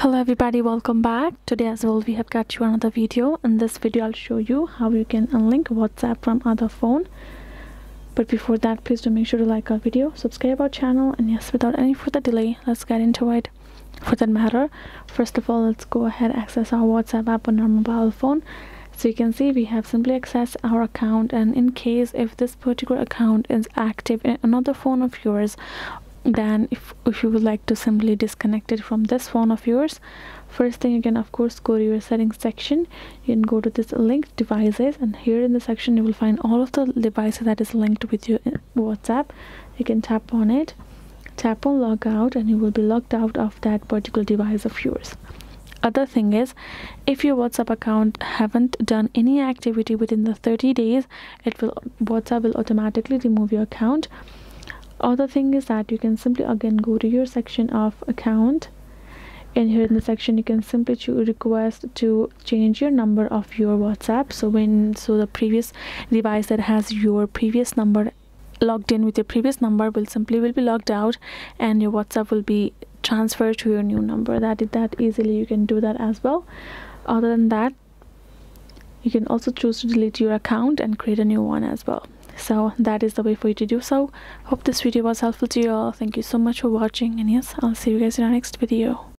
Hello everybody, welcome back. Today as well we have got you another video. In this video I'll show you how you can unlink WhatsApp from other phone. But before that, please do make sure to like our video, subscribe our channel, and yes, without any further delay, let's get into it. For that matter, first of all, let's go ahead and access our WhatsApp app on our mobile phone. So you can see we have simply accessed our account, and in case if this particular account is active in another phone of yours, then if you would like to simply disconnect it from this phone of yours, first thing you can of course go to your settings section. You can go to this linked devices, and here in the section you will find all of the devices that is linked with your WhatsApp. You can tap on it, tap on log out, and you will be logged out of that particular device of yours. Other thing is, if your WhatsApp account haven't done any activity within the 30 days, WhatsApp will automatically remove your account. Other thing is that you can simply again go to your section of account, and here in the section you can simply request to change your number of your WhatsApp. So the previous device that has your previous number logged in with your previous number will be logged out, and your WhatsApp will be transferred to your new number. That easily you can do that as well. Other than that, you can also choose to delete your account and create a new one as well. So that is the way for you to do so. Hope this video was helpful to you all. Thank you so much for watching, and yes, I'll see you guys in our next video.